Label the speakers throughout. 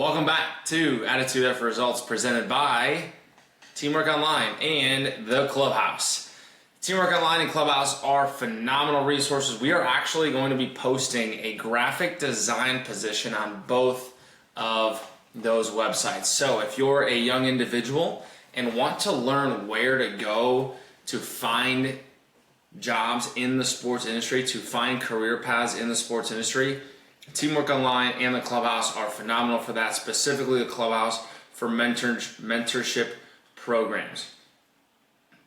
Speaker 1: Welcome back to Attitude Effort Results presented by Teamwork Online and the Clubhouse. Teamwork Online and Clubhouse are phenomenal resources. We are actually going to be posting a graphic design position on both of those websites. So if you're a young individual and want to learn where to go to find jobs in the sports industry, to find career paths in the sports industry, Teamwork Online and the Clubhouse are phenomenal for that, specifically the Clubhouse for mentorship programs.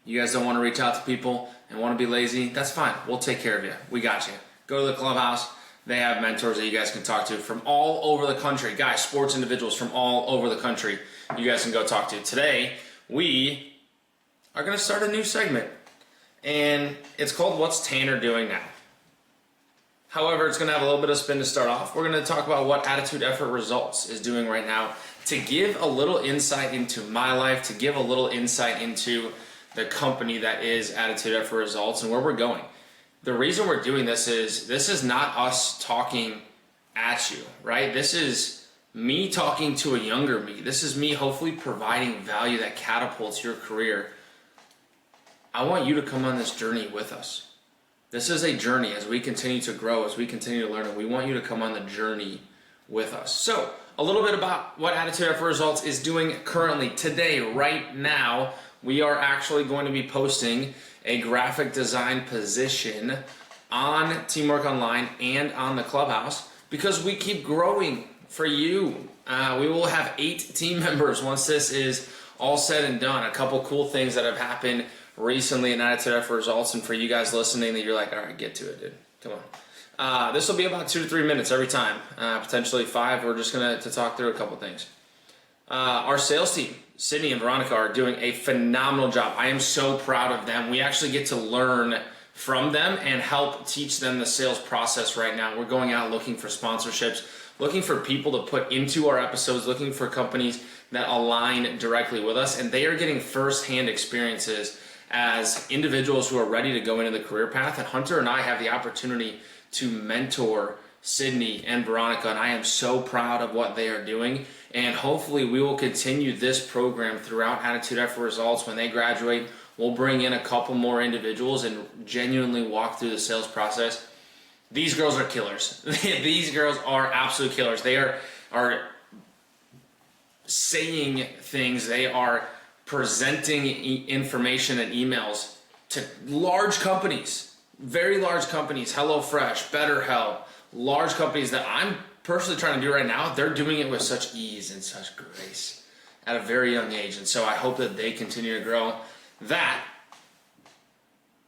Speaker 1: You guys don't want to reach out to people and want to be lazy? That's fine. We'll take care of you. We got you. Go to the Clubhouse. They have mentors that you guys can talk to from all over the country. Guys, sports individuals from all over the country you guys can go talk to. Today, we are going to start a new segment, and it's called What's Tanner Doing Now? However, it's going to have a little bit of spin to start off. We're going to talk about what Attitude Effort Results is doing right now to give a little insight into my life, to give a little insight into the company that is Attitude Effort Results and where we're going. The reason we're doing this is not us talking at you, right? This is me talking to a younger me. This is me hopefully providing value that catapults your career. I want you to come on this journey with us. This is a journey as we continue to grow, as we continue to learn, and we want you to come on the journey with us. So, a little bit about what Attitude Effort Results is doing currently. Today, right now, we are actually going to be posting a graphic design position on Teamwork Online and on the Clubhouse because we keep growing for you. We will have 8 team members once this is all said and done. A couple cool things that have happened recently in Attitude Effort Results, and for you guys listening that you're like, all right, get to it, dude. Come on. This will be about 2 to 3 minutes every time, potentially 5. We're just going to talk through a couple things. Our sales team, Sydney and Veronica, are doing a phenomenal job. I am so proud of them. We actually get to learn from them and help teach them the sales process right now. We're going out looking for sponsorships, looking for people to put into our episodes, looking for companies that align directly with us, and they are getting firsthand experiences as individuals who are ready to go into the career path. And Hunter and I have the opportunity to mentor Sydney and Veronica, and I am so proud of what they are doing. And hopefully we will continue this program throughout Attitude Effort Results. When they graduate, we'll bring in a couple more individuals and genuinely walk through the sales process. These girls are killers. These girls are absolute killers. They are saying things. They are presenting information and emails to large companies, very large companies, HelloFresh, BetterHelp, large companies that I'm personally trying to do right now. They're doing it with such ease and such grace at a very young age. And so I hope that they continue to grow. That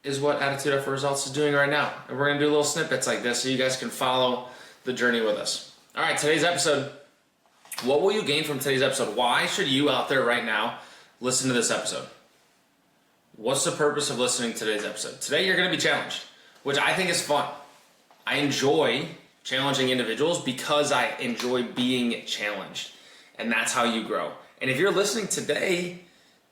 Speaker 1: is what Attitude Effort Results is doing right now. And we're going to do little snippets like this so you guys can follow the journey with us. All right, today's episode. What will you gain from today's episode? Why should you out there right now listen to this episode? What's the purpose of listening to today's episode? Today you're going to be challenged, which I think is fun. I enjoy challenging individuals because I enjoy being challenged, and that's how you grow. And if you're listening today,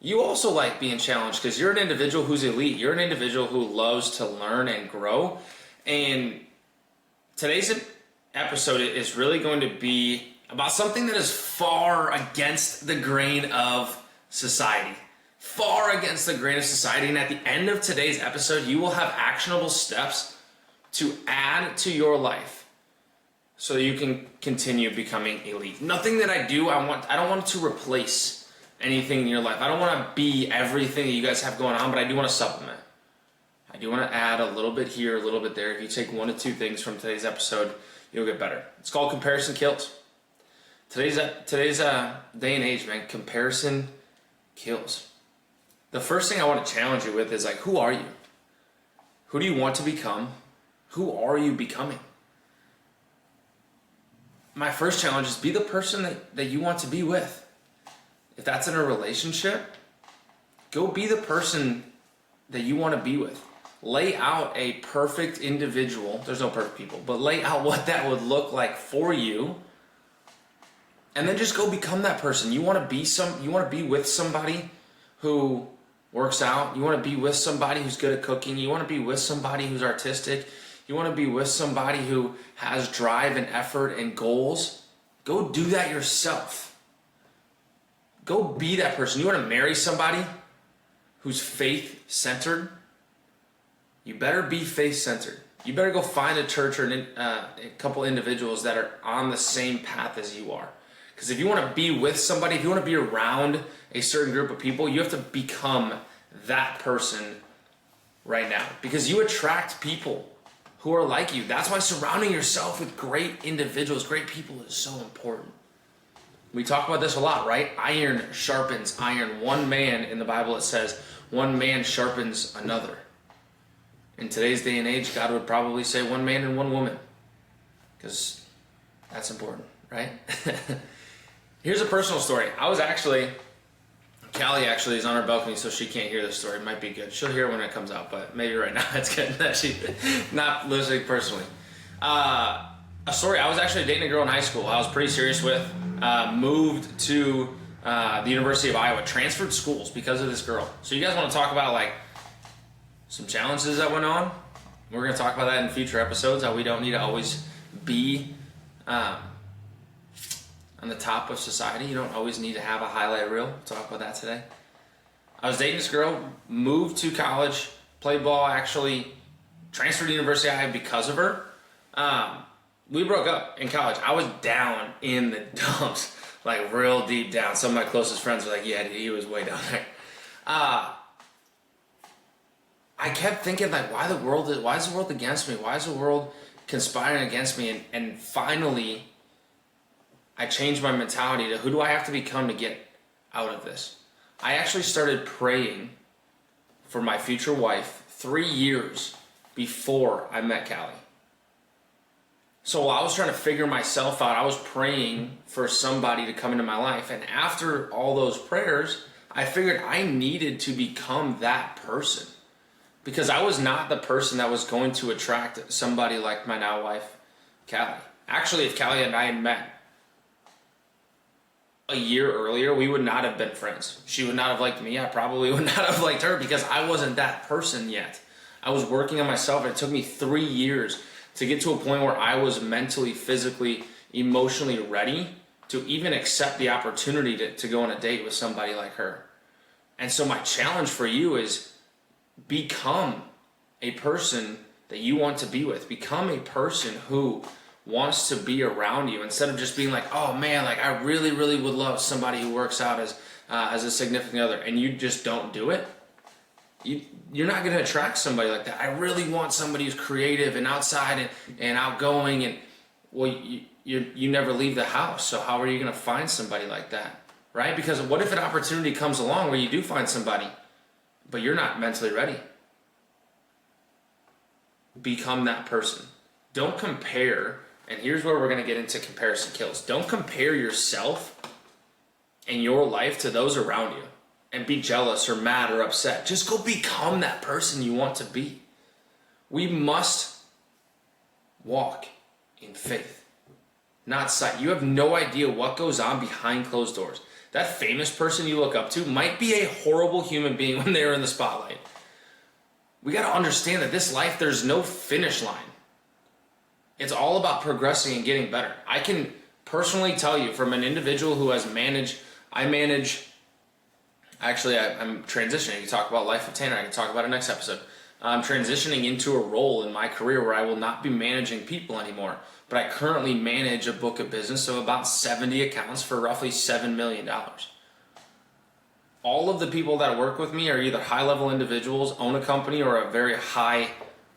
Speaker 1: you also like being challenged because you're an individual who's elite. You're an individual who loves to learn and grow. And today's episode is really going to be about something that is far against the grain of society. Far against the grain of society. And at the end of today's episode, you will have actionable steps to add to your life so that you can continue becoming elite. Nothing that I do, I don't want to replace anything in your life. I don't want to be everything that you guys have going on, but I do want to supplement. I do want to add a little bit here, a little bit there. If you take 1 to 2 things from today's episode, you'll get better. It's called Comparison Kills. Today's day and age, man, comparison kills. The first thing I want to challenge you with is like, who are you? Who do you want to become? Who are you becoming? My first challenge is be the person that you want to be with. If that's in a relationship, go be the person that you want to be with. Lay out a perfect individual. There's no perfect people, but lay out what that would look like for you. And then just go become that person. You want to be with somebody who works out. You want to be with somebody who's good at cooking. You want to be with somebody who's artistic. You want to be with somebody who has drive and effort and goals. Go do that yourself. Go be that person. You want to marry somebody who's faith-centered? You better be faith-centered. You better go find a church or a couple individuals that are on the same path as you are. Because if you want to be with somebody, if you want to be around a certain group of people, you have to become that person right now. Because you attract people who are like you. That's why surrounding yourself with great individuals, great people is so important. We talk about this a lot, right? Iron sharpens iron. One man, in the Bible it says, one man sharpens another. In today's day and age, God would probably say one man and one woman. Because that's important, right? Here's a personal story. Callie actually is on her balcony, so she can't hear this story. It might be good. She'll hear it when it comes out, but maybe right now it's good that she's not listening personally. A story, I was actually dating a girl in high school I was pretty serious with. Moved to the University of Iowa, transferred schools because of this girl. So you guys want to talk about like some challenges that went on? We're going to talk about that in future episodes, how we don't need to always be on the top of society. You don't always need to have a highlight reel. We'll talk about that today. I was dating this girl, moved to college, played ball, actually transferred to University of Iowa because of her. We broke up in college. I was down in the dumps, like real deep down. Some of my closest friends were like, yeah, he was way down there. I kept thinking, like, why is the world against me? Why is the world conspiring against me? And finally, I changed my mentality to who do I have to become to get out of this? I actually started praying for my future wife 3 years before I met Callie. So while I was trying to figure myself out, I was praying for somebody to come into my life. And after all those prayers, I figured I needed to become that person. Because I was not the person that was going to attract somebody like my now wife, Callie. Actually, if Callie and I had met a year earlier, we would not have been friends. She would not have liked me. I probably would not have liked her because I wasn't that person yet. I was working on myself, and it took me 3 years to get to a point where I was mentally, physically, emotionally ready to even accept the opportunity to go on a date with somebody like her. And so my challenge for you is become a person that you want to be with. Become a person who wants to be around you instead of just being like, oh man, like I really, really would love somebody who works out as a significant other, and you just don't do it. You're not going to attract somebody like that. I really want somebody who's creative and outside and outgoing, and well, you never leave the house, so how are you going to find somebody like that, right? Because what if an opportunity comes along where you do find somebody, but you're not mentally ready? Become that person. Don't compare, and here's where we're going to get into comparison kills. Don't compare yourself and your life to those around you and be jealous or mad or upset. Just go become that person you want to be. We must walk in faith, not sight. You have no idea what goes on behind closed doors. That famous person you look up to might be a horrible human being when they're in the spotlight. We got to understand that this life, there's no finish line. It's all about progressing and getting better. I can personally tell you from an individual who has I'm transitioning. You can talk about Life of Tanner. I can talk about it next episode. I'm transitioning into a role in my career where I will not be managing people anymore, but I currently manage a book of business of about 70 accounts for roughly $7 million. All of the people that work with me are either high-level individuals, own a company, or a very high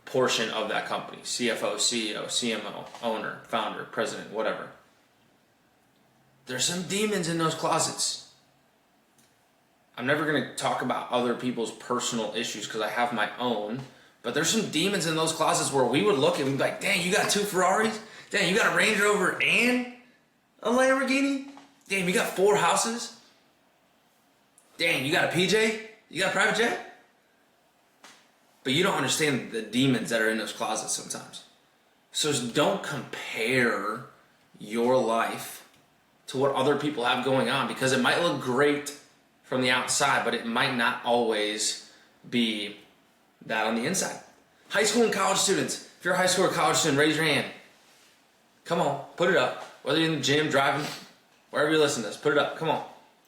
Speaker 1: portion of that company. CFO, CEO, CMO, owner, founder, president, whatever. There's some demons in those closets. I'm never going to talk about other people's personal issues because I have my own, but there's some demons in those closets where we would look and we'd be like, dang, you got 2 Ferraris? Dang, you got a Range Rover and a Lamborghini? Damn, you got 4 houses? Dang, you got a PJ? You got a private jet? But you don't understand the demons that are in those closets sometimes. So don't compare your life to what other people have going on, because it might look great from the outside, but it might not always be that on the inside. High school and college students, if you're a high school or college student, raise your hand. Come on, put it up. Whether you're in the gym, driving, wherever you listen to this, put it up. Come on.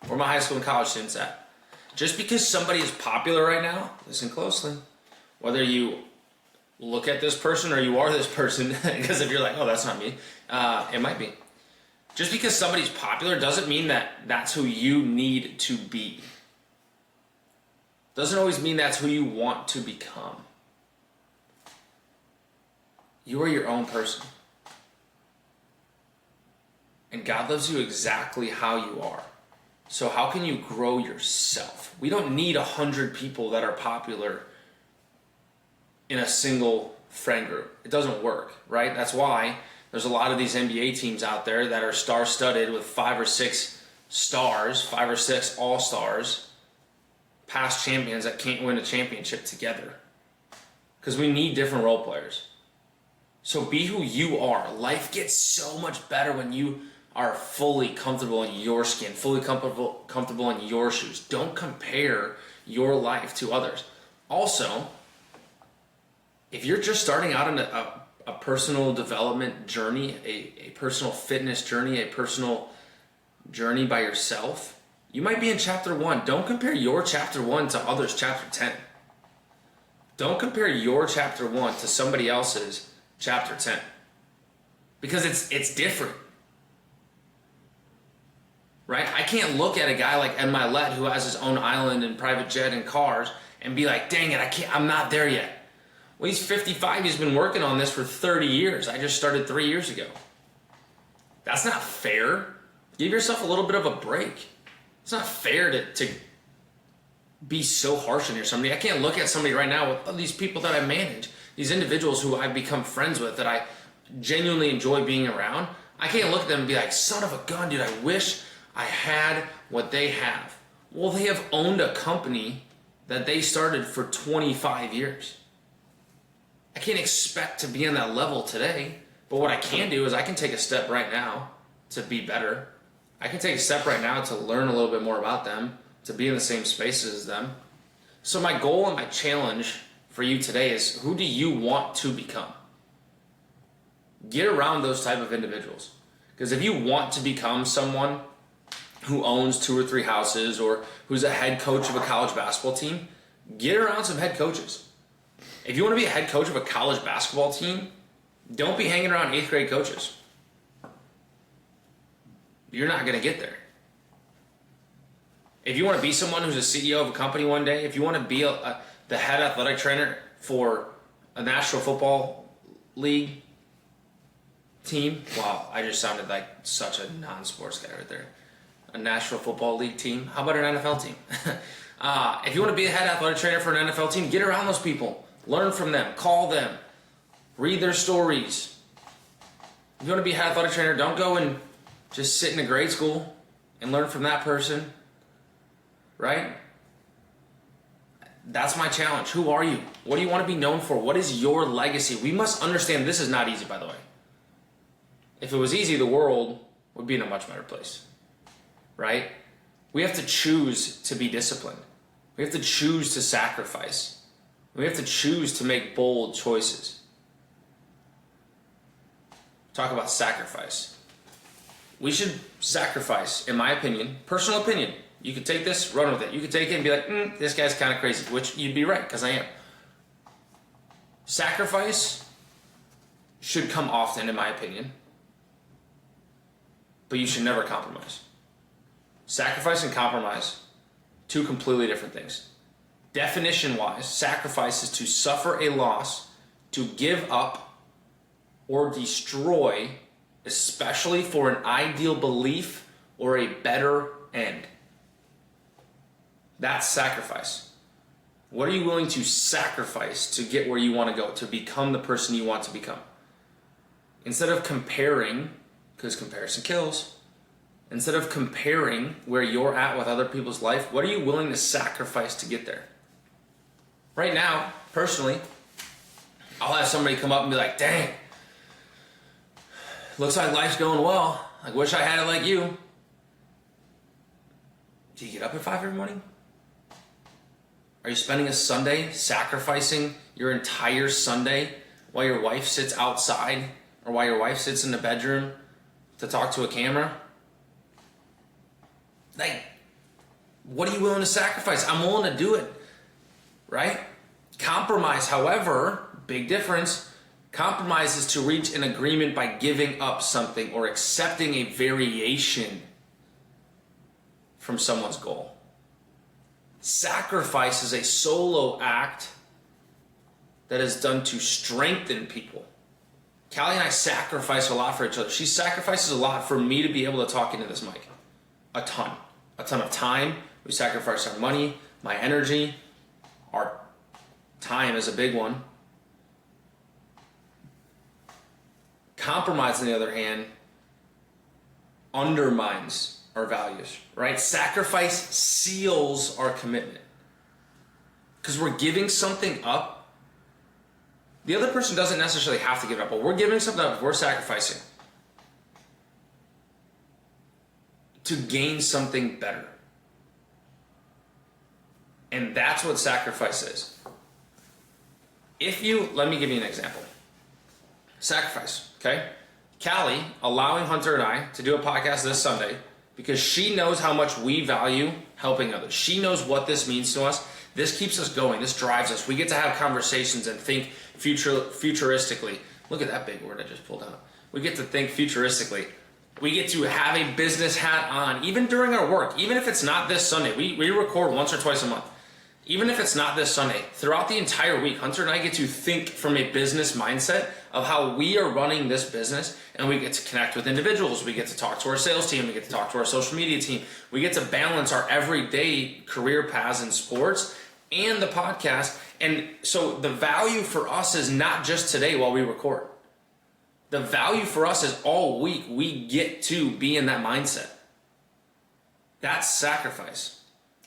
Speaker 1: Where my high school and college students at? Just because somebody is popular right now, listen closely. Whether you look at this person or you are this person, because if you're like, oh, that's not me, it might be. Just because somebody's popular doesn't mean that that's who you need to be. Doesn't always mean that's who you want to become. You are your own person. And God loves you exactly how you are. So how can you grow yourself? We don't need 100 people that are popular in a single friend group. It doesn't work, right? That's why there's a lot of these NBA teams out there that are star-studded with 5 or 6 stars, 5 or 6 all-stars, past champions that can't win a championship together. Because we need different role players. So be who you are. Life gets so much better when you are fully comfortable in your skin, fully comfortable in your shoes. Don't compare your life to others. Also, if you're just starting out in a personal development journey, a personal fitness journey, a personal journey by yourself, you might be in chapter 1. Don't compare your chapter 1 to others' chapter 10. Don't compare your chapter 1 to somebody else's chapter 10. Because it's different. Right? I can't look at a guy like Ed Milet who has his own island and private jet and cars and be like, dang it, I'm not there yet. Well, he's 55. He's been working on this for 30 years. I just started 3 years ago. That's not fair. Give yourself a little bit of a break. It's not fair to be so harsh on somebody. I can't look at somebody right now with these people that I manage, these individuals who I've become friends with that I genuinely enjoy being around. I can't look at them and be like, son of a gun, dude, I wish I had what they have. Well, they have owned a company that they started for 25 years. I can't expect to be on that level today, but what I can do is I can take a step right now to be better. I can take a step right now to learn a little bit more about them, to be in the same spaces as them. So my goal and my challenge for you today is, who do you want to become? Get around those type of individuals. Because if you want to become someone who owns 2 or 3 houses or who's a head coach of a college basketball team, get around some head coaches. If you want to be a head coach of a college basketball team, don't be hanging around 8th grade coaches. You're not going to get there. If you want to be someone who's a CEO of a company one day, if you want to be the head athletic trainer for a National Football League team, wow, I just sounded like such a non-sports guy right there. A National Football League team. How about an NFL team? If you want to be a head athletic trainer for an NFL team, get around those people. Learn from them. Call them. Read their stories. If you want to be a head athletic trainer, don't go and just sit in a grade school and learn from that person. Right? That's my challenge. Who are you? What do you want to be known for? What is your legacy? We must understand this is not easy, by the way. If it was easy, the world would be in a much better place. Right? We have to choose to be disciplined. We have to choose to sacrifice. We have to choose to make bold choices. Talk about sacrifice. We should sacrifice, in my opinion, personal opinion. You could take this, run with it. You could take it and be like, this guy's kind of crazy, which you'd be right, because I am. Sacrifice should come often, in my opinion, but you should never compromise. Sacrifice and compromise, 2 completely different things. Definition-wise, sacrifice is to suffer a loss, to give up or destroy, especially for an ideal belief or a better end. That's sacrifice. What are you willing to sacrifice to get where you want to go, to become the person you want to become? Instead of comparing, because comparison kills, instead of comparing where you're at with other people's life, what are you willing to sacrifice to get there? Right now, personally, I'll have somebody come up and be like, dang, looks like life's going well. I wish I had it like you. Do you get up at 5 every morning? Are you spending a Sunday sacrificing your entire Sunday while your wife sits outside or while your wife sits in the bedroom to talk to a camera? Like, what are you willing to sacrifice? I'm willing to do it, right? Compromise, however, big difference. Compromise is to reach an agreement by giving up something or accepting a variation from someone's goal. Sacrifice is a solo act that is done to strengthen people. Callie and I sacrifice a lot for each other. She sacrifices a lot for me to be able to talk into this mic. A ton of time. We sacrifice our money, my energy. Our time is a big one. Compromise, on the other hand, undermines our values, right? Sacrifice seals our commitment. Because we're giving something up. The other person doesn't necessarily have to give up, but we're giving something up, we're sacrificing to gain something better. And that's what sacrifice is. Let me give you an example. Sacrifice, okay? Callie allowing Hunter and I to do a podcast this Sunday because she knows how much we value helping others. She knows what this means to us. This keeps us going. This drives us. We get to have conversations and think futuristically. Look at that big word I just pulled out. We get to think futuristically. We get to have a business hat on, even during our work, even if it's not this Sunday. We record once or twice a month. Even if it's not this Sunday, throughout the entire week, Hunter and I get to think from a business mindset of how we are running this business, and we get to connect with individuals. We get to talk to our sales team. We get to talk to our social media team. We get to balance our everyday career paths in sports and the podcast. And so the value for us is not just today while we record. The value for us is all week we get to be in that mindset. That's sacrifice.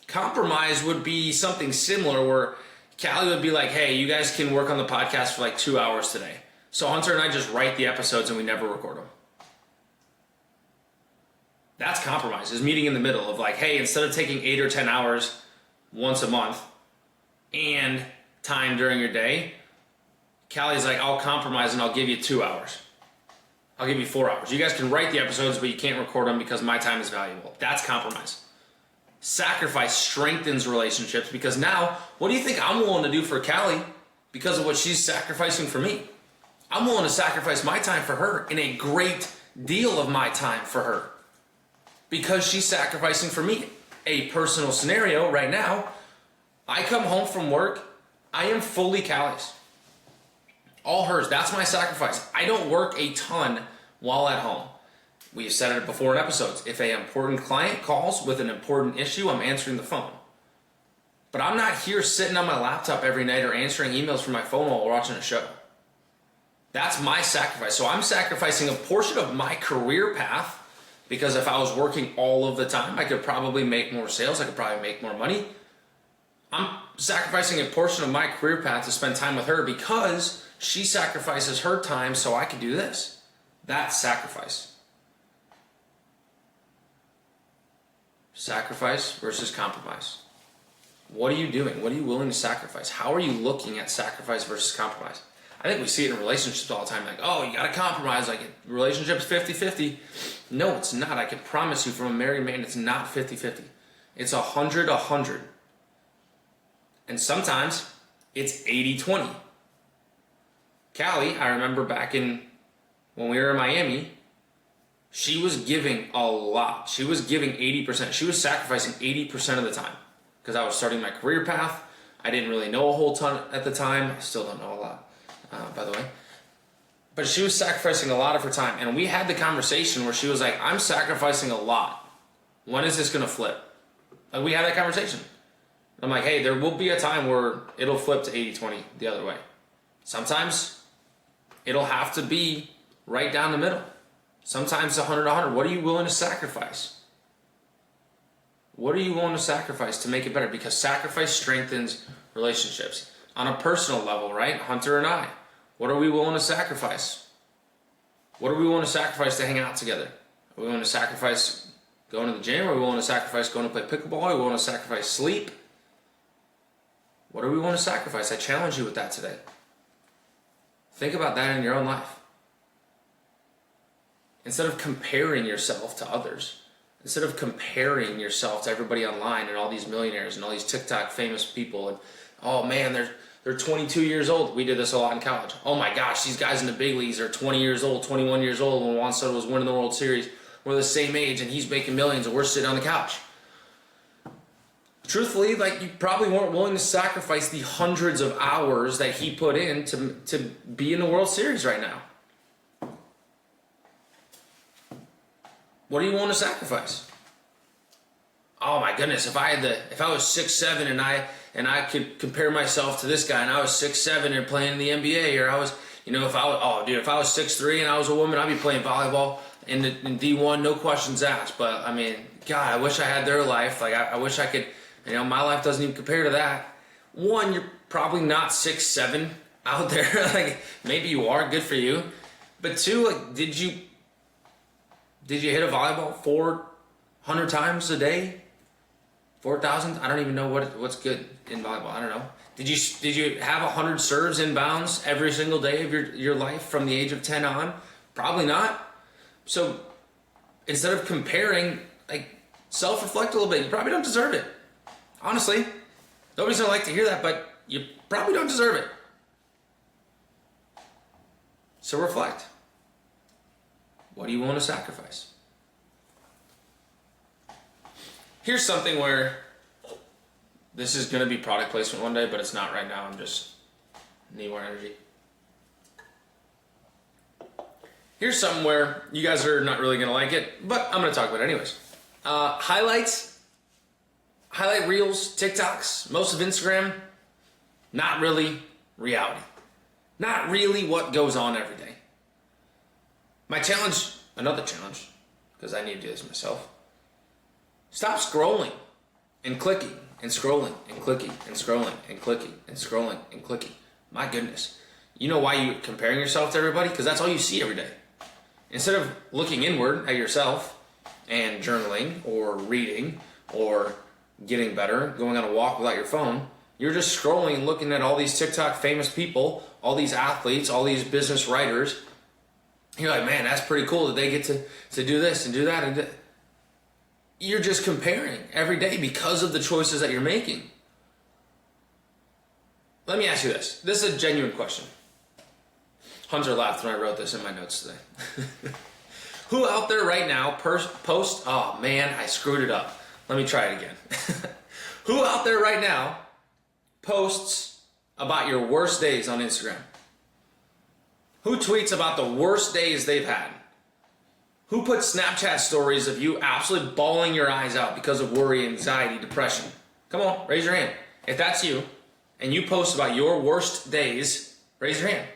Speaker 1: Compromise would be something similar where Callie would be like, hey, you guys can work on the podcast for like 2 hours today. So Hunter and I just write the episodes and we never record them. That's compromise, is meeting in the middle of like, hey, instead of taking 8 or 10 hours once a month and time during your day, Callie's like, I'll compromise and I'll give you 2 hours. I'll give you 4 hours. You guys can write the episodes, but you can't record them because my time is valuable. That's compromise. Sacrifice strengthens relationships because now, what do you think I'm willing to do for Callie because of what she's sacrificing for me? I'm willing to sacrifice my time for her and a great deal of my time for her because she's sacrificing for me. A personal scenario right now, I come home from work, I am fully Callie's. All hers. That's my sacrifice. I don't work a ton while at home. We've said it before in episodes. If an important client calls with an important issue, I'm answering the phone. But I'm not here sitting on my laptop every night or answering emails from my phone while we're watching a show. That's my sacrifice. So I'm sacrificing a portion of my career path because if I was working all of the time, I could probably make more sales. I could probably make more money. I'm sacrificing a portion of my career path to spend time with her because she sacrifices her time so I can do this. That's sacrifice. Sacrifice versus compromise. What are you doing? What are you willing to sacrifice? How are you looking at sacrifice versus compromise? I think we see it in relationships all the time. Like, oh, you got to compromise. Like, relationship's 50-50. No, it's not. I can promise you from a married man, it's not 50-50. It's 100-100. And sometimes it's 80-20. Callie, I remember back when we were in Miami, she was giving a lot. She was giving 80%. She was sacrificing 80% of the time because I was starting my career path. I didn't really know a whole ton at the time. I still don't know a lot, by the way. But she was sacrificing a lot of her time. And we had the conversation where she was like, I'm sacrificing a lot. When is this going to flip? Like, we had that conversation. I'm like, hey, there will be a time where it'll flip to 80-20 the other way. Sometimes it'll have to be right down the middle. Sometimes 100-100. What are you willing to sacrifice? What are you willing to sacrifice to make it better? Because sacrifice strengthens relationships. On a personal level, right? Hunter and I. What are we willing to sacrifice? What are we willing to sacrifice to hang out together? Are we willing to sacrifice going to the gym? Are we willing to sacrifice going to play pickleball? Are we willing to sacrifice sleep? What are we willing to sacrifice? I challenge you with that today. Think about that in your own life. Instead of comparing yourself to others, instead of comparing yourself to everybody online and all these millionaires and all these TikTok famous people, and oh man, they're 22 years old. We did this a lot in college. Oh my gosh, these guys in the big leagues are 20 years old, 21 years old when Juan Soto was winning the World Series. We're the same age and he's making millions and we're sitting on the couch. Truthfully, like, you probably weren't willing to sacrifice the hundreds of hours that he put in to be in the World Series right now. What are you willing to sacrifice? Oh my goodness, if I was 6'7" and I could compare myself to this guy and I was 6'7" and playing in the NBA, or I was, if I was 6'3" and I was a woman, I'd be playing volleyball in D1, no questions asked. But I mean, God, I wish I had their life. Like, I wish I could. My life doesn't even compare to that. One, you're probably not 6'7" out there. Like, maybe you are, good for you. But two, like, did you hit a volleyball 400 times a day? 4,000? I don't even know what's good in volleyball. I don't know. Did you have 100 serves inbounds every single day of your life from the age of 10 on? Probably not. So instead of comparing, like, self-reflect a little bit. You probably don't deserve it. Honestly, nobody's gonna like to hear that, but you probably don't deserve it. So reflect. What do you want to sacrifice? Here's something where this is gonna be product placement one day, but it's not right now. I'm just need more energy. Here's something where you guys are not really gonna like it, but I'm gonna talk about it anyways. Highlight reels, TikToks, most of Instagram, not really reality. Not really what goes on every day. My challenge, another challenge, because I need to do this myself. Stop scrolling and clicking and scrolling and clicking and scrolling and clicking and scrolling and clicking. My goodness. You know why you're comparing yourself to everybody? Because that's all you see every day. Instead of looking inward at yourself and journaling or reading or getting better, going on a walk without your phone, you're just scrolling and looking at all these TikTok famous people, all these athletes, all these business writers. You're like, man, that's pretty cool that they get to do this and do that. And you're just comparing every day because of the choices that you're making. Let me ask you this. This is a genuine question. Hunter laughed when I wrote this in my notes today. Who out there right now post, oh man, I screwed it up. Let me try it again. Who out there right now posts about your worst days on Instagram? Who tweets about the worst days they've had? Who puts Snapchat stories of you absolutely bawling your eyes out because of worry, anxiety, depression? Come on, raise your hand. If that's you, and you post about your worst days, raise your hand.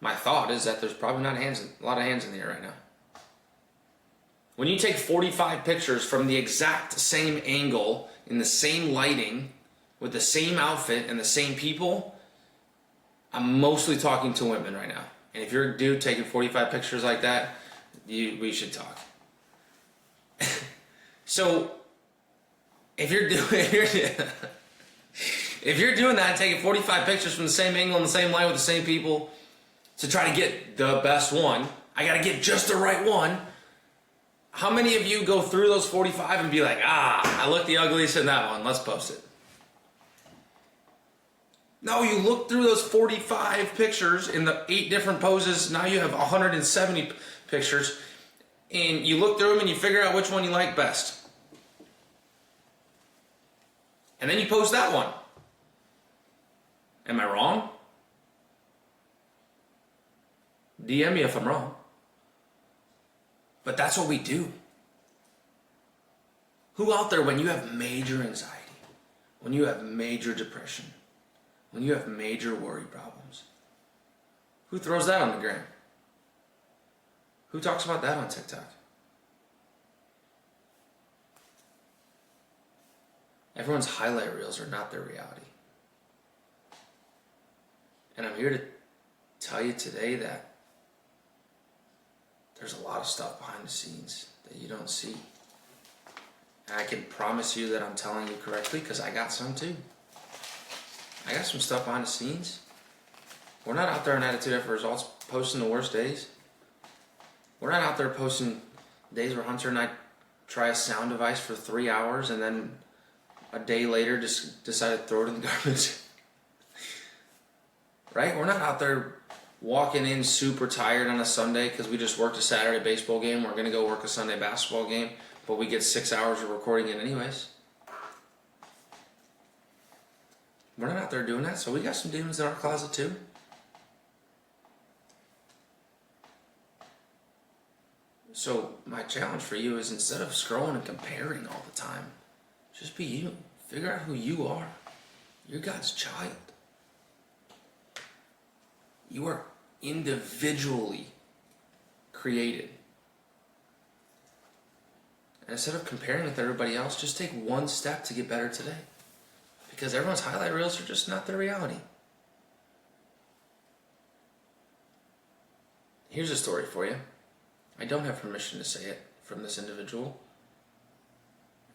Speaker 1: My thought is that there's probably not a lot of hands in the air right now. When you take 45 pictures from the exact same angle, in the same lighting, with the same outfit and the same people, I'm mostly talking to women right now. And if you're a dude taking 45 pictures like that, we should talk. So, if you're doing that, taking 45 pictures from the same angle and the same light with the same people, to try to get the best one, I gotta get just the right one. How many of you go through those 45 and be like, I look the ugliest in that one, let's post it? No, you look through those 45 pictures in the 8 different poses, now you have 170 pictures, and you look through them and you figure out which one you like best. And then you post that one. Am I wrong? DM me if I'm wrong. But that's what we do. Who out there, when you have major anxiety, when you have major depression, when you have major worry problems, who throws that on the gram? Who talks about that on TikTok? Everyone's highlight reels are not their reality. And I'm here to tell you today that there's a lot of stuff behind the scenes that you don't see. And I can promise you that I'm telling you correctly because I got some too. I got some stuff behind the scenes. We're not out there on Attitude After Results posting the worst days. We're not out there posting days where Hunter and I try a sound device for 3 hours and then a day later just decide to throw it in the garbage. Right? We're not out there walking in super tired on a Sunday because we just worked a Saturday baseball game. We're going to go work a Sunday basketball game, but we get 6 hours of recording in anyways. We're not out there doing that, so we got some demons in our closet too. So my challenge for you is, instead of scrolling and comparing all the time, just be you. Figure out who you are. You're God's child. You are individually created. And instead of comparing with everybody else, just take one step to get better today. Because everyone's highlight reels are just not their reality. Here's a story for you. I don't have permission to say it from this individual,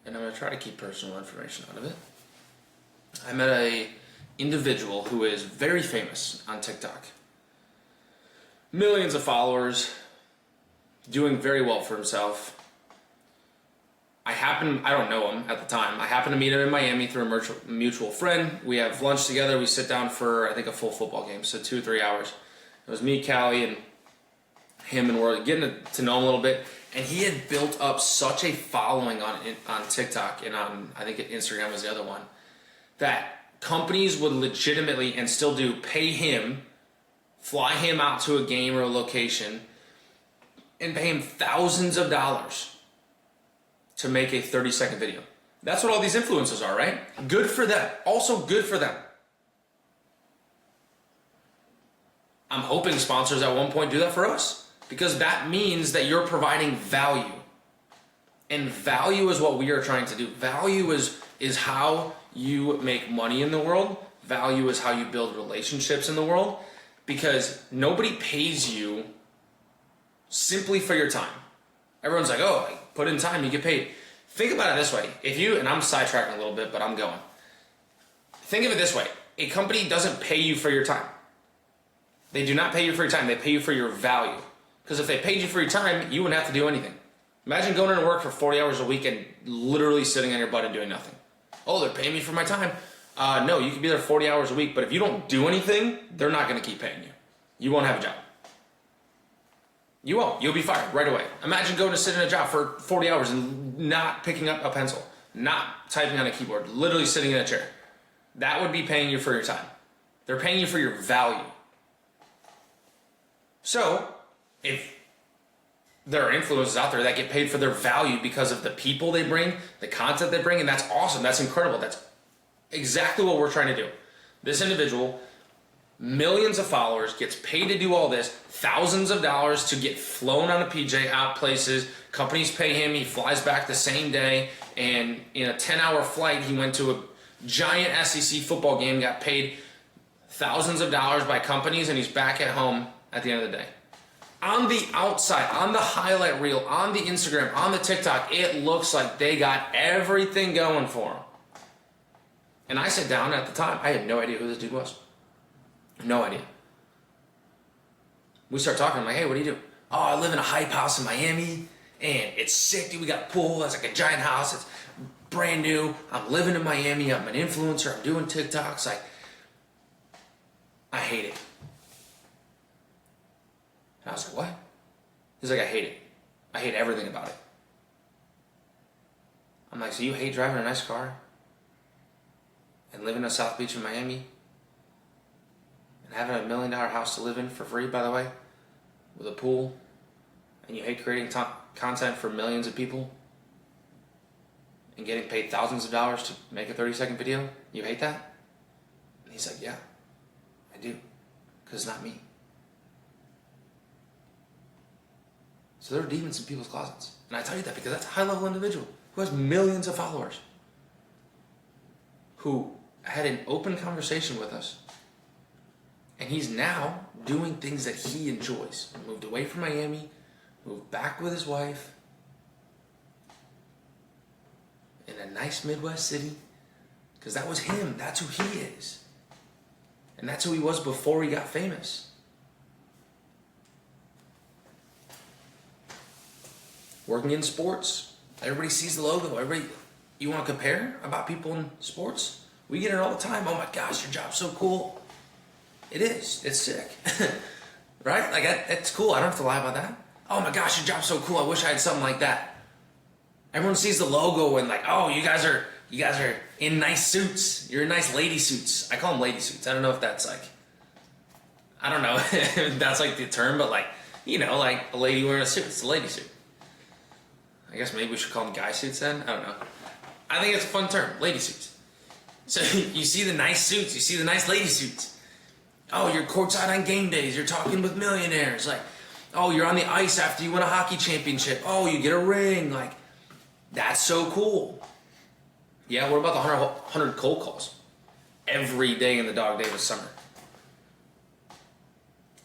Speaker 1: and I'm going to try to keep personal information out of it. I met a individual who is very famous on TikTok. Millions of followers, doing very well for himself. I don't know him at the time. I happened to meet him in Miami through a mutual friend. We have lunch together. We sit down for, I think, a full football game, so 2 or 3 hours. It was me, Callie, and him, and we're getting to know him a little bit. And he had built up such a following on TikTok and on, I think Instagram was the other one, that companies would legitimately, and still do, pay him, fly him out to a game or a location, and pay him thousands of dollars to make a 30-second video. That's what all these influencers are, right? Good for them. Also good for them. I'm hoping sponsors at one point do that for us, because that means that you're providing value. And value is what we are trying to do. Value is how you make money in the world. Value is how you build relationships in the world, because nobody pays you simply for your time. Everyone's like, oh, put in time, you get paid. Think about it this way. And I'm sidetracking a little bit, but I'm going. Think of it this way. A company doesn't pay you for your time. They do not pay you for your time. They pay you for your value. Because if they paid you for your time, you wouldn't have to do anything. Imagine going into work for 40 hours a week and literally sitting on your butt and doing nothing. Oh, they're paying me for my time. No, you can be there 40 hours a week, but if you don't do anything, they're not going to keep paying you. You won't have a job. You won't. You'll be fired right away. Imagine going to sit in a job for 40 hours and not picking up a pencil, not typing on a keyboard, literally sitting in a chair. That would be paying you for your time. They're paying you for your value. So, if there are influencers out there that get paid for their value because of the people they bring, the content they bring, and that's awesome, that's incredible, that's exactly what we're trying to do. This individual, millions of followers, gets paid to do all this, thousands of dollars to get flown on a PJ out places, companies pay him, he flies back the same day, and in a 10-hour flight, he went to a giant SEC football game, got paid thousands of dollars by companies, and he's back at home at the end of the day. On the outside, on the highlight reel, on the Instagram, on the TikTok, it looks like they got everything going for them. And I sat down at the time, I had no idea who this dude was. No idea. We start talking, I'm like, hey, what do you do? Oh, I live in a hype house in Miami, and it's sick, dude. We got a pool, it's like a giant house, it's brand new. I'm living in Miami, I'm an influencer, I'm doing TikToks. Like, I hate it. And I was like, what? He's like, I hate it. I hate everything about it. I'm like, so you hate driving a nice car? And living in South Beach in Miami? And having $1 million house to live in for free, by the way? With a pool? And you hate creating content for millions of people? And getting paid thousands of dollars to make a 30-second video? You hate that? And he's like, yeah, I do. Because it's not me. So there are demons in people's closets. And I tell you that because that's a high-level individual who has millions of followers, who had an open conversation with us. And he's now doing things that he enjoys. He moved away from Miami, moved back with his wife in a nice Midwest city, because that was him. That's who he is. And that's who he was before he got famous. Working in sports, everybody sees the logo. You want to compare about people in sports? We get it all the time. Oh my gosh, your job's so cool. It is. It's sick. Right? Like, it's cool. I don't have to lie about that. Oh my gosh, your job's so cool. I wish I had something like that. Everyone sees the logo and like, oh, you guys are in nice suits. You're in nice lady suits. I call them lady suits. I don't know if that's like, I don't know if that's like the term, but like, like a lady wearing a suit. It's a lady suit. I guess maybe we should call them guy suits then. I don't know. I think it's a fun term, lady suits. So you see the nice suits. You see the nice lady suits. Oh, you're courtside on game days. You're talking with millionaires. Like, oh, you're on the ice after you win a hockey championship. Oh, you get a ring. Like, that's so cool. Yeah, what about the 100 cold calls every day in the dog days of summer?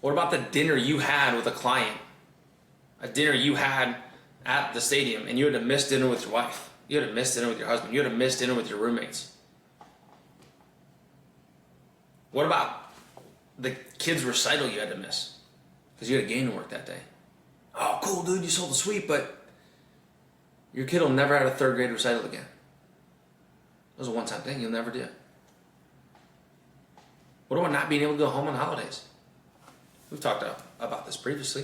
Speaker 1: What about the dinner you had with a client? A dinner you had at the stadium and you had to miss dinner with your wife. You had to miss dinner with your husband. You had to miss dinner with your roommates. What about the kids' recital you had to miss because you had a game to work that day? Oh, cool, dude, you sold the suite, but your kid will never have a third grade recital again. It was a one-time thing. You'll never do it. What about not being able to go home on holidays? We've talked about this previously.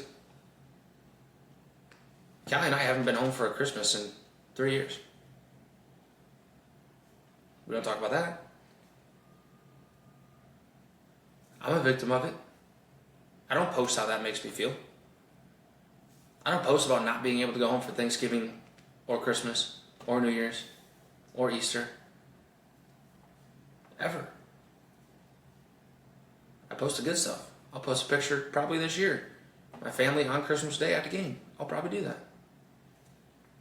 Speaker 1: Callie and I haven't been home for a Christmas in 3 years. We don't talk about that. I'm a victim of it. I don't post how that makes me feel. I don't post about not being able to go home for Thanksgiving or Christmas or New Year's or Easter. Ever. I post the good stuff. I'll post a picture probably this year. My family on Christmas Day at the game. I'll probably do that.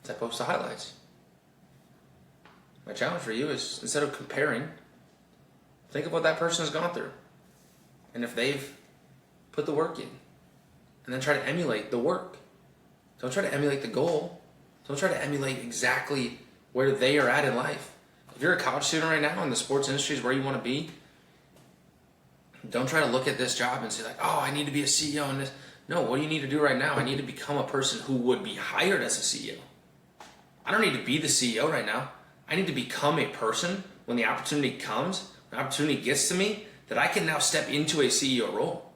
Speaker 1: I post the highlights. My challenge for you is, instead of comparing, think of what that person has gone through. And if they've put the work in, and then try to emulate the work. Don't try to emulate the goal. Don't try to emulate exactly where they are at in life. If you're a college student right now and the sports industry is where you want to be, don't try to look at this job and say like, oh, I need to be a CEO in this. No, what do you need to do right now? I need to become a person who would be hired as a CEO. I don't need to be the CEO right now. I need to become a person when the opportunity comes, when the opportunity gets to me, that I can now step into a CEO role.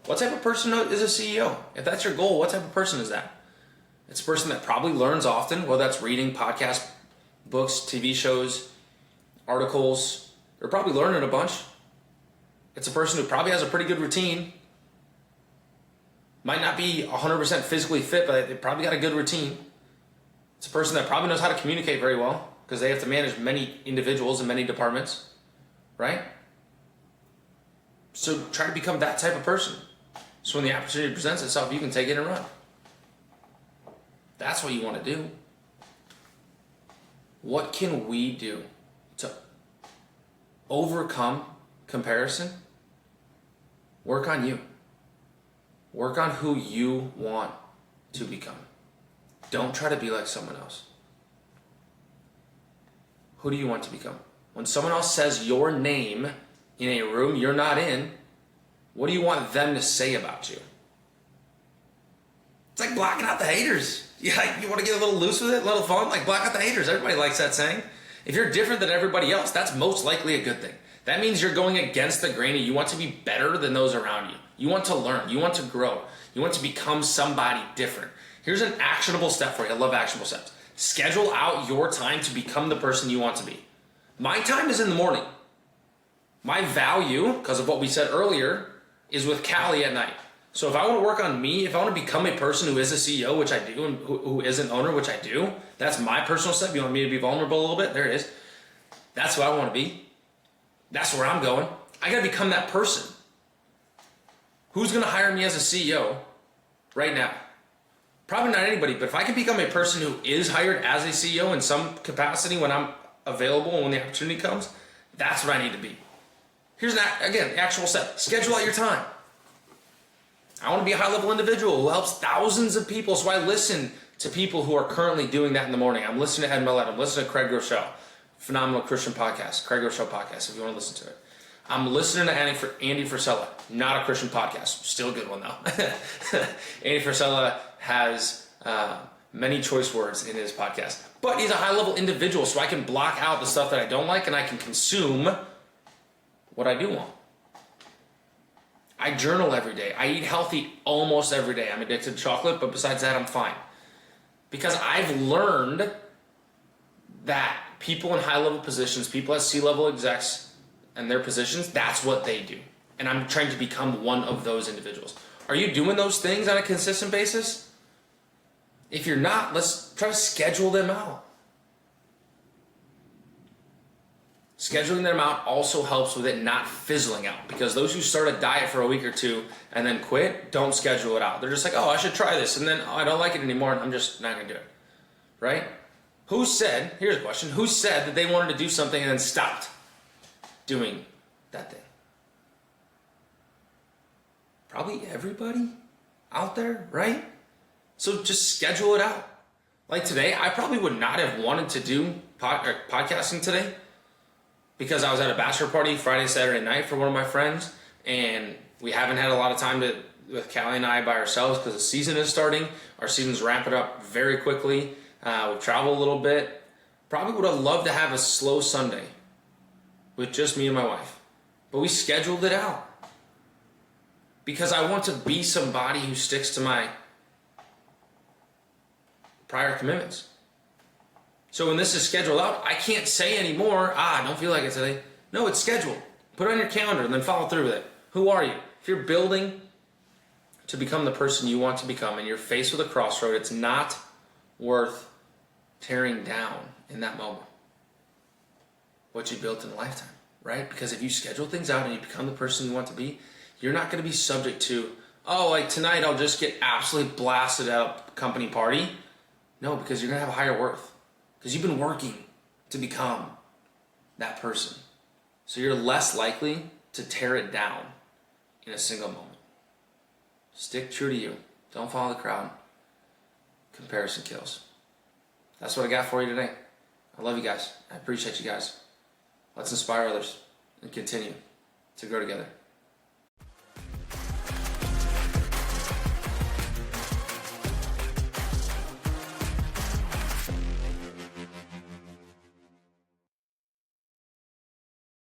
Speaker 1: What type of person is a CEO? If that's your goal, what type of person is that? It's a person that probably learns often, whether that's reading, podcasts, books, TV shows, articles. They're probably learning a bunch. It's a person who probably has a pretty good routine. Might not be 100% physically fit, but they probably got a good routine. It's a person that probably knows how to communicate very well because they have to manage many individuals in many departments, right? So try to become that type of person. So when the opportunity presents itself, you can take it and run. That's what you want to do. What can we do to overcome comparison? Work on you. Work on who you want to become. Don't try to be like someone else. Who do you want to become? When someone else says your name in a room you're not in, what do you want them to say about you? It's like blocking out the haters. You want to get a little loose with it, a little fun? Like block out the haters. Everybody likes that saying. If you're different than everybody else, that's most likely a good thing. That means you're going against the grain and you want to be better than those around you. You want to learn. You want to grow. You want to become somebody different. Here's an actionable step for you. I love actionable steps. Schedule out your time to become the person you want to be. My time is in the morning. My value, because of what we said earlier, is with Callie at night. So if I want to work on me, if I want to become a person who is a CEO, which I do, and who is an owner, which I do, that's my personal step. You want me to be vulnerable a little bit? There it is. That's who I want to be. That's where I'm going. I got to become that person. Who's going to hire me as a CEO right now? Probably not anybody, but if I can become a person who is hired as a CEO in some capacity when I'm available and when the opportunity comes, that's what I need to be. Here's again, the actual step. Schedule out your time. I want to be a high-level individual who helps thousands of people, so I listen to people who are currently doing that in the morning. I'm listening to Ed Millett. I'm listening to Craig Groeschel, phenomenal Christian podcast, Craig Groeschel podcast, if you want to listen to it. I'm listening to Andy Frisella, not a Christian podcast, still a good one though. Andy Frisella has many choice words in his podcast, but he's a high-level individual, so I can block out the stuff that I don't like and I can consume what I do want. I journal every day. I eat healthy almost every day. I'm addicted to chocolate, but besides that, I'm fine. Because I've learned that people in high-level positions, people as C-level execs and their positions, that's what they do. And I'm trying to become one of those individuals. Are you doing those things on a consistent basis? If you're not, let's try to schedule them out. Scheduling them out also helps with it not fizzling out, because those who start a diet for a week or two and then quit don't schedule it out. They're just like, oh, I should try this, and then oh, I don't like it anymore and I'm just not going to do it. Right? Who said, here's a question, who said that they wanted to do something and then stopped doing that thing? Probably everybody out there, right? So just schedule it out. Like today, I probably would not have wanted to do podcasting today, because I was at a bachelor party Friday, Saturday night for one of my friends, and we haven't had a lot of time with Callie and I by ourselves because the season is starting. Our season's ramping up very quickly. We've traveled a little bit. Probably would have loved to have a slow Sunday with just me and my wife, but we scheduled it out because I want to be somebody who sticks to my prior commitments. So when this is scheduled out, I can't say anymore, I don't feel like it today. No, it's scheduled. Put it on your calendar and then follow through with it. Who are you? If you're building to become the person you want to become and you're faced with a crossroad, it's not worth tearing down in that moment what you built in a lifetime, right? Because if you schedule things out and you become the person you want to be, you're not going to be subject to, oh, like tonight I'll just get absolutely blasted at a company party. No, because you're going to have a higher worth. Because you've been working to become that person. So you're less likely to tear it down in a single moment. Stick true to you. Don't follow the crowd. Comparison kills. That's what I got for you today. I love you guys. I appreciate you guys. Let's inspire others and continue to grow together.